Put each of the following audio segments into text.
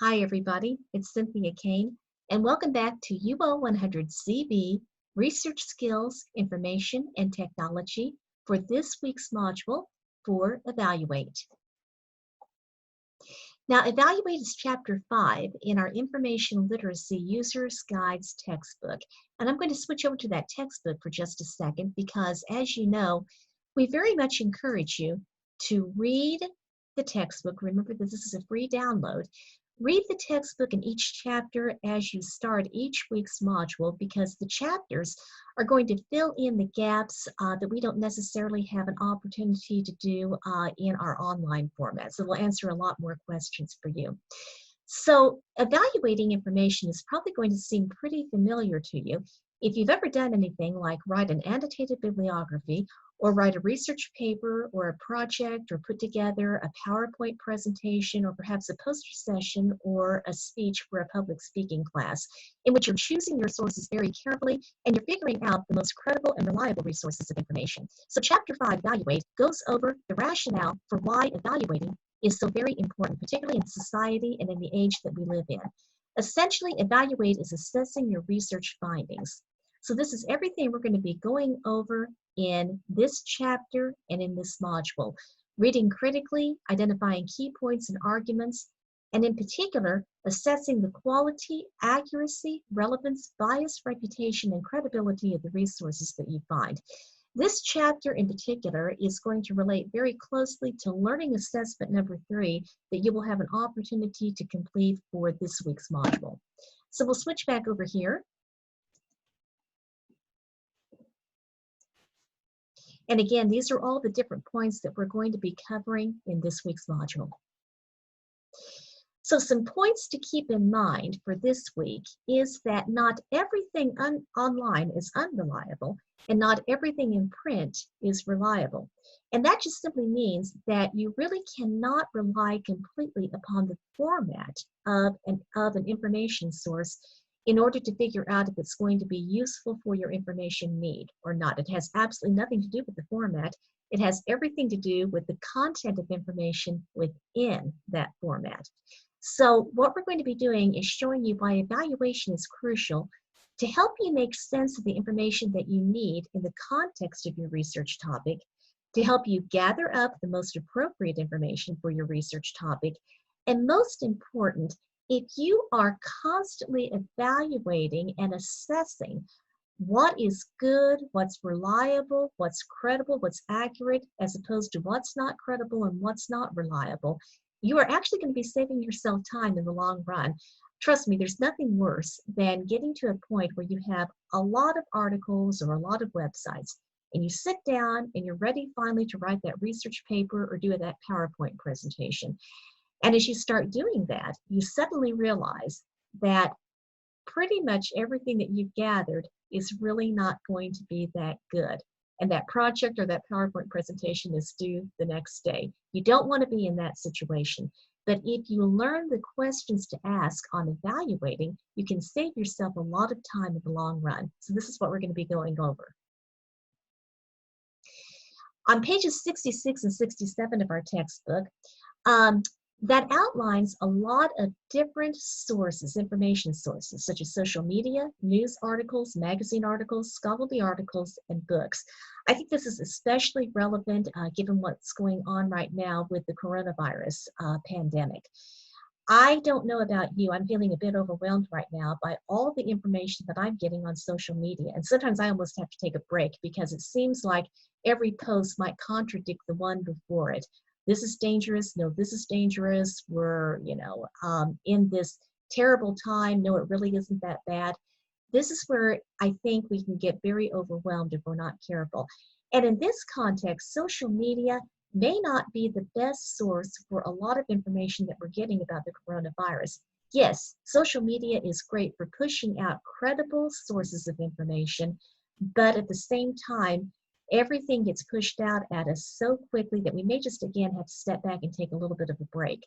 Hi, everybody. It's Cynthia Kane, and welcome back to UL100ZB Research Skills, Information, and Technology for this week's module for Evaluate. Now, Evaluate is Chapter 5 in our Information Literacy User's Guides textbook. And I'm going to switch over to that textbook for just a second because, as you know, we very much encourage you to read the textbook. Remember that this is a free download. Read the textbook in each chapter as you start each week's module because the chapters are going to fill in the gaps that we don't necessarily have an opportunity to do in our online format. So we'll answer a lot more questions for you. So evaluating information is probably going to seem pretty familiar to you. If you've ever done anything like write an annotated bibliography or write a research paper or a project or put together a PowerPoint presentation or perhaps a poster session or a speech for a public speaking class in which you're choosing your sources very carefully and you're figuring out the most credible and reliable resources of information. So Chapter 5, Evaluate, goes over the rationale for why evaluating is so very important, particularly in society and in the age that we live in. Essentially, Evaluate is assessing your research findings. So this is everything we're going to be going over in this chapter and in this module. Reading critically, identifying key points and arguments, and in particular, assessing the quality, accuracy, relevance, bias, reputation, and credibility of the resources that you find. This chapter in particular is going to relate very closely to learning assessment number 3 that you will have an opportunity to complete for this week's module. So we'll switch back over here. And again, these are all the different points that we're going to be covering in this week's module. So some points to keep in mind for this week is that not everything online is unreliable and not everything in print is reliable. And that just simply means that you really cannot rely completely upon the format of an information source in order to figure out if it's going to be useful for your information need or not. It has absolutely nothing to do with the format. It has everything to do with the content of information within that format. So what we're going to be doing is showing you why evaluation is crucial to help you make sense of the information that you need in the context of your research topic, to help you gather up the most appropriate information for your research topic, and most important, if you are constantly evaluating and assessing what is good, what's reliable, what's credible, what's accurate, as opposed to what's not credible and what's not reliable, you are actually going to be saving yourself time in the long run. Trust me, there's nothing worse than getting to a point where you have a lot of articles or a lot of websites, and you sit down and you're ready finally to write that research paper or do that PowerPoint presentation. And as you start doing that, you suddenly realize that pretty much everything that you've gathered is really not going to be that good. And that project or that PowerPoint presentation is due the next day. You don't want to be in that situation. But if you learn the questions to ask on evaluating, you can save yourself a lot of time in the long run. So this is what we're going to be going over. On pages 66 and 67 of our textbook, that outlines a lot of different sources, information sources, such as social media, news articles, magazine articles, scholarly articles, and books. I think this is especially relevant given what's going on right now with the coronavirus pandemic. I don't know about you, I'm feeling a bit overwhelmed right now by all the information that I'm getting on social media. And sometimes I almost have to take a break because it seems like every post might contradict the one before it. This is dangerous. No, this is dangerous. We're, in this terrible time. No, it really isn't that bad. This is where I think we can get very overwhelmed if we're not careful. And in this context, social media may not be the best source for a lot of information that we're getting about the coronavirus. Yes, social media is great for pushing out credible sources of information, but at the same time, everything gets pushed out at us so quickly that we may just, again, have to step back and take a little bit of a break.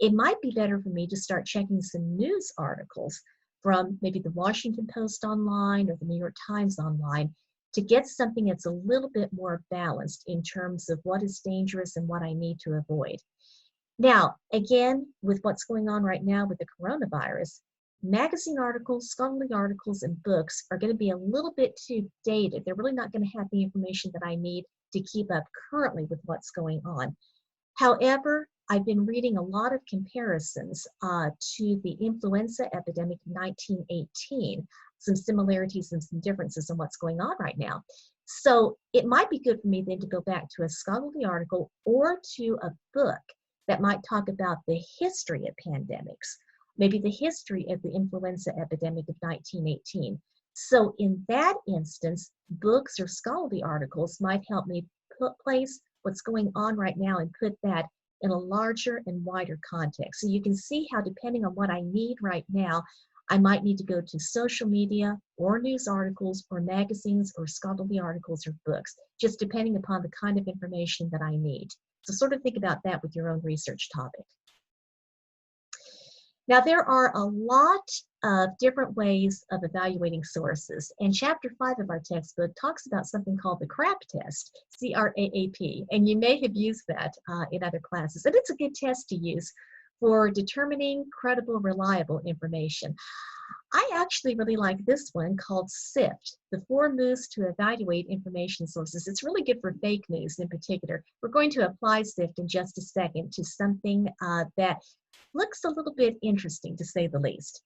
It might be better for me to start checking some news articles from maybe the Washington Post online or the New York Times online to get something that's a little bit more balanced in terms of what is dangerous and what I need to avoid. Now, again, with what's going on right now with the coronavirus, magazine articles, scholarly articles, and books are going to be a little bit too dated. They're really not going to have the information that I need to keep up currently with what's going on. However, I've been reading a lot of comparisons to the influenza epidemic of 1918, some similarities and some differences in what's going on right now. So it might be good for me then to go back to a scholarly article or to a book that might talk about the history of pandemics, maybe the history of the influenza epidemic of 1918. So in that instance, books or scholarly articles might help me place what's going on right now and put that in a larger and wider context. So you can see how, depending on what I need right now, I might need to go to social media or news articles or magazines or scholarly articles or books, just depending upon the kind of information that I need. So sort of think about that with your own research topic. Now, there are a lot of different ways of evaluating sources, and Chapter 5 of our textbook talks about something called the CRAP test, C-R-A-A-P, and you may have used that in other classes, and it's a good test to use for determining credible, reliable information. I actually really like this one called SIFT, the 4 moves to evaluate information sources. It's really good for fake news in particular. We're going to apply SIFT in just a second to something that looks a little bit interesting, to say the least.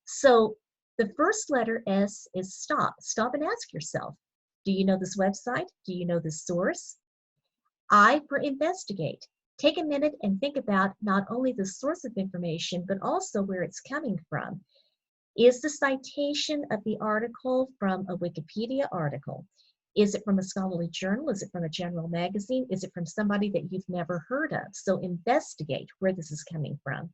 So the first letter, S, is stop. Stop and ask yourself, do you know this website? Do you know this source? I, for investigate. Take a minute and think about not only the source of information, but also where it's coming from. Is the citation of the article from a Wikipedia article? Is it from a scholarly journal? Is it from a general magazine? Is it from somebody that you've never heard of? So investigate where this is coming from.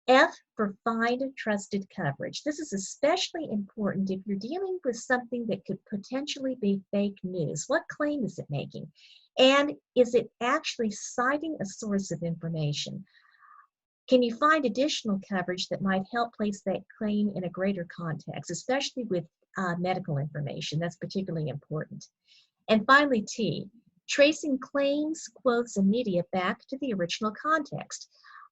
F, for find trusted coverage. This is especially important if you're dealing with something that could potentially be fake news. What claim is it making? And is it actually citing a source of information? Can you find additional coverage that might help place that claim in a greater context, especially with medical information? That's particularly important. And finally, T, tracing claims, quotes, and media back to the original context.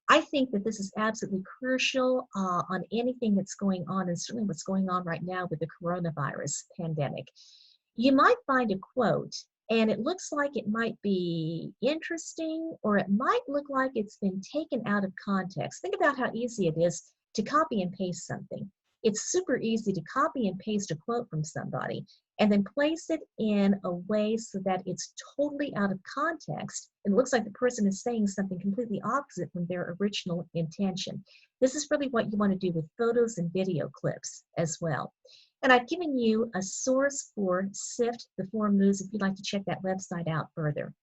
I think that this is absolutely crucial on anything that's going on, and certainly what's going on right now with the coronavirus pandemic. You might find a quote and it looks like it might be interesting, or it might look like it's been taken out of context. Think about how easy it is to copy and paste something. It's super easy to copy and paste a quote from somebody and then place it in a way so that it's totally out of context. It looks like the person is saying something completely opposite from their original intention. This is really what you want to do with photos and video clips as well. And I've given you a source for SIFT, the 4 moves, if you'd like to check that website out further.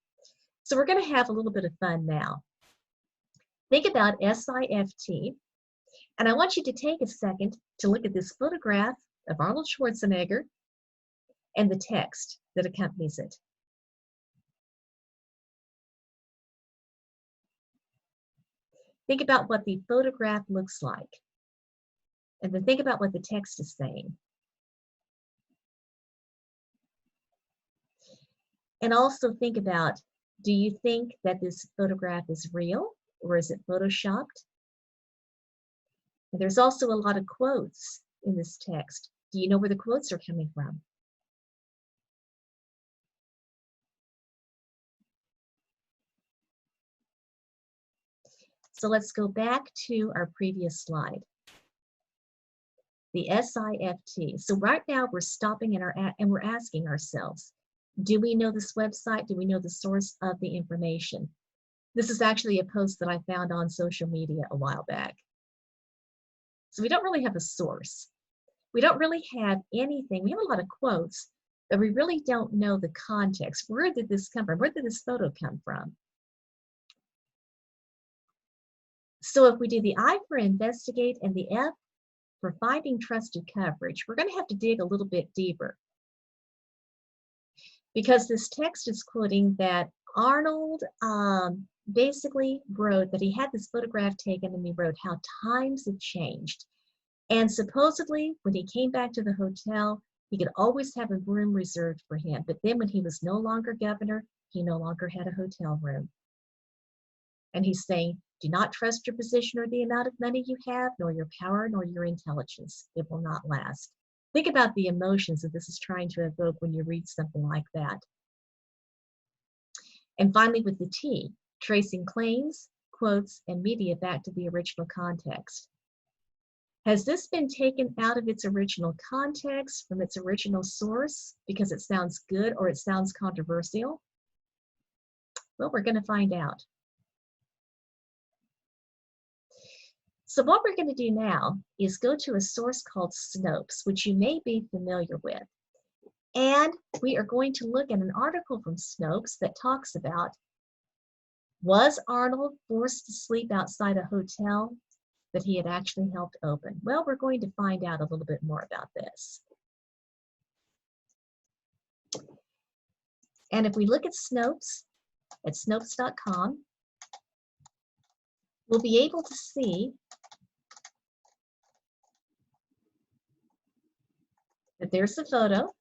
So we're going to have a little bit of fun now. Think about SIFT, and I want you to take a second to look at this photograph of Arnold Schwarzenegger and the text that accompanies it. Think about what the photograph looks like, and then think about what the text is saying. And also think about, do you think that this photograph is real or is it photoshopped? And there's also a lot of quotes in this text. Do you know where the quotes are coming from? So let's go back to our previous slide. The SIFT. So right now we're stopping and we're asking ourselves, do we know this website? Do we know the source of the information? This is actually a post that I found on social media a while back. So we don't really have a source. We don't really have anything. We have a lot of quotes, but we really don't know the context. Where did this come from? Where did this photo come from? So if we do the I for investigate and the F for finding trusted coverage, we're going to have to dig a little bit deeper, because this text is quoting that Arnold basically wrote that he had this photograph taken, and he wrote how times have changed. And supposedly, when he came back to the hotel, he could always have a room reserved for him. But then when he was no longer governor, he no longer had a hotel room. And he's saying, do not trust your position or the amount of money you have, nor your power, nor your intelligence. It will not last. Think about the emotions that this is trying to evoke when you read something like that. And finally, with the T, tracing claims, quotes, and media back to the original context. Has this been taken out of its original context, from its original source, because it sounds good or it sounds controversial? Well, we're going to find out. So what we're going to do now is go to a source called Snopes, which you may be familiar with. And we are going to look at an article from Snopes that talks about, was Arnold forced to sleep outside a hotel that he had actually helped open? Well, we're going to find out a little bit more about this. And if we look at Snopes, at Snopes.com, we'll be able to see that there's a photo.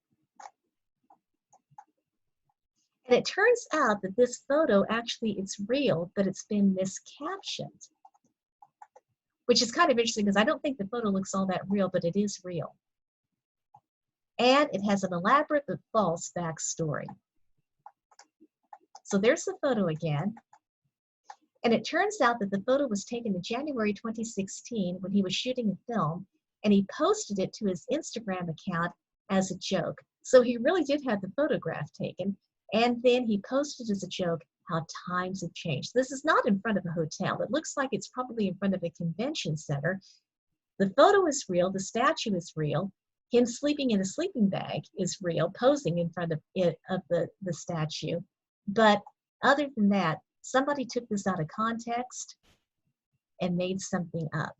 And it turns out that this photo actually, it's real, but it's been miscaptioned, which is kind of interesting because I don't think the photo looks all that real, but it is real. And it has an elaborate but false backstory. So there's the photo again. And it turns out that the photo was taken in January 2016 when he was shooting a film, and he posted it to his Instagram account as a joke. So he really did have the photograph taken, and then he posted as a joke how times have changed. This is not in front of a hotel. It looks like it's probably in front of a convention center. The photo is real, the statue is real, him sleeping in a sleeping bag is real, posing in front of the statue. But other than that, somebody took this out of context and made something up.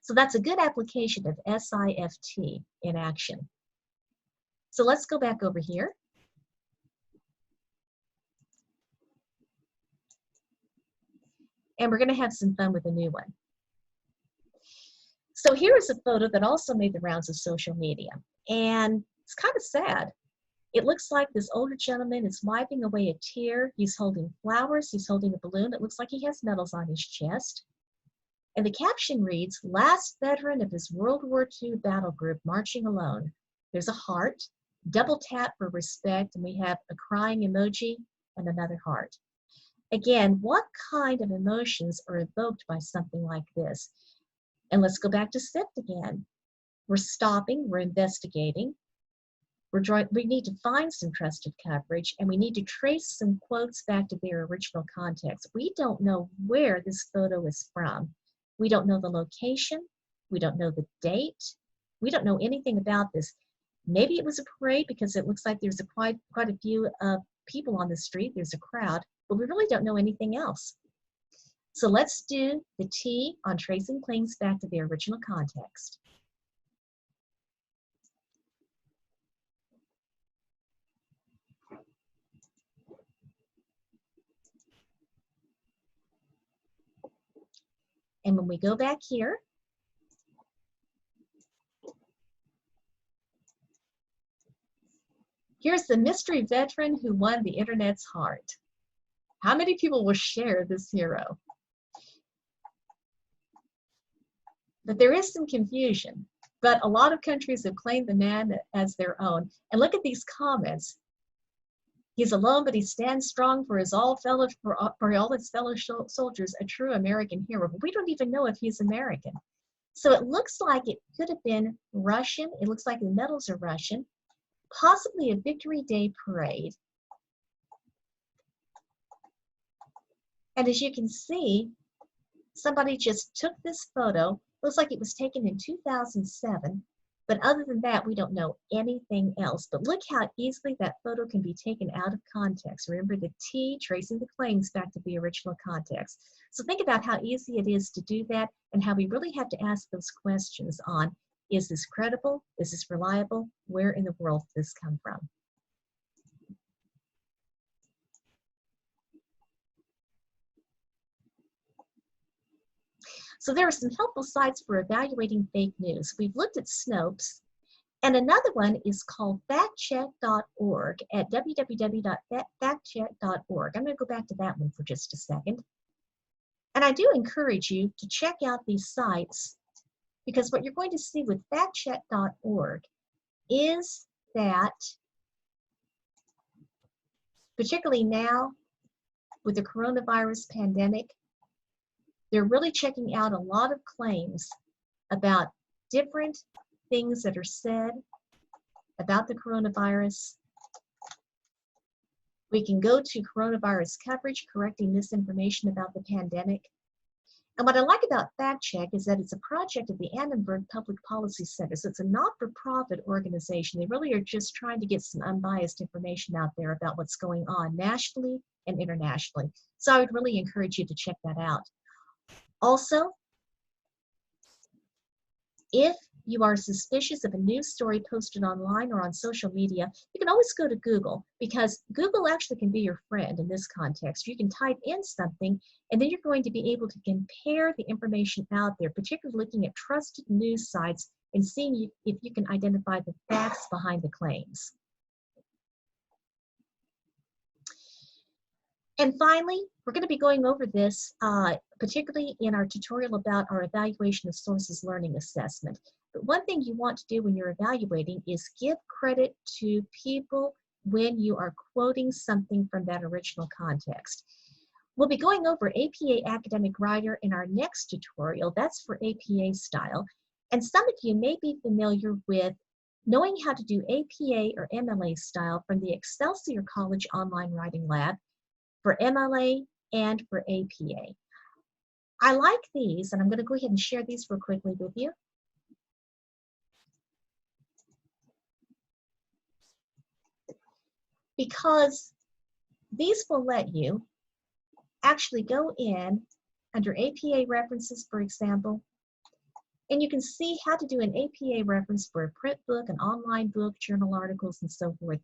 So that's a good application of SIFT in action. So let's go back over here. And we're going to have some fun with a new one. So here is a photo that also made the rounds of social media. And it's kind of sad. It looks like this older gentleman is wiping away a tear. He's holding flowers. He's holding a balloon. It looks like he has medals on his chest. And the caption reads, "Last veteran of his World War II battle group marching alone." There's a heart, double tap for respect, and we have a crying emoji and another heart. Again, what kind of emotions are evoked by something like this? And let's go back to SIFT again. We're stopping, we're investigating. We need to find some trusted coverage, and we need to trace some quotes back to their original context. We don't know where this photo is from. We don't know the location. We don't know the date. We don't know anything about this. Maybe it was a parade because it looks like there's quite a few people on the street. There's a crowd, but we really don't know anything else. So let's do the T on tracing claims back to their original context. And when we go back here, here's the mystery veteran who won the internet's heart. How many people will share this hero? But there is some confusion. But a lot of countries have claimed the man as their own. And look at these comments. He's alone, but he stands strong for all his fellow soldiers, a true American hero. But we don't even know if he's American. So it looks like it could have been Russian. It looks like the medals are Russian, possibly a Victory Day parade. And as you can see, somebody just took this photo. Looks like it was taken in 2007. But other than that, we don't know anything else. But look how easily that photo can be taken out of context. Remember the T, tracing the claims back to the original context. So think about how easy it is to do that and how we really have to ask those questions on, is this credible? Is this reliable? Where in the world did this come from? So there are some helpful sites for evaluating fake news. We've looked at Snopes, and another one is called factcheck.org at www.factcheck.org. I'm going to go back to that one for just a second. And I do encourage you to check out these sites, because what you're going to see with factcheck.org is that, particularly now with the coronavirus pandemic, they're really checking out a lot of claims about different things that are said about the coronavirus. We can go to coronavirus coverage, correcting misinformation about the pandemic. And what I like about Fact Check is that it's a project of the Annenberg Public Policy Center. So it's a not-for-profit organization. They really are just trying to get some unbiased information out there about what's going on nationally and internationally. So I would really encourage you to check that out. Also, if you are suspicious of a news story posted online or on social media, you can always go to Google, because Google actually can be your friend in this context. You can type in something, and then you're going to be able to compare the information out there, particularly looking at trusted news sites and seeing if you can identify the facts behind the claims. And finally, we're going to be going over this, particularly in our tutorial about our evaluation of sources learning assessment. But one thing you want to do when you're evaluating is give credit to people when you are quoting something from that original context. We'll be going over APA Academic Writer in our next tutorial. That's for APA style. And some of you may be familiar with knowing how to do APA or MLA style from the Excelsior College Online Writing Lab for MLA and for APA. I like these, and I'm going to go ahead and share these real quickly with you. Because these will let you actually go in under APA references, for example, and you can see how to do an APA reference for a print book, an online book, journal articles, and so forth.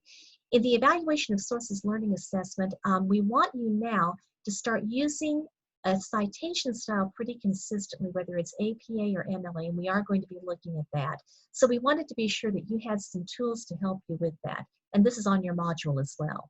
In the evaluation of sources learning assessment, we want you now to start using a citation style pretty consistently, whether it's APA or MLA, and we are going to be looking at that. So we wanted to be sure that you had some tools to help you with that. And this is on your module as well.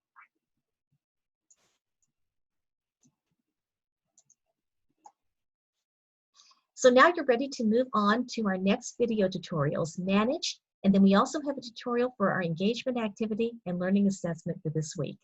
So now you're ready to move on to our next video tutorials, Manage, and then we also have a tutorial for our engagement activity and learning assessment for this week.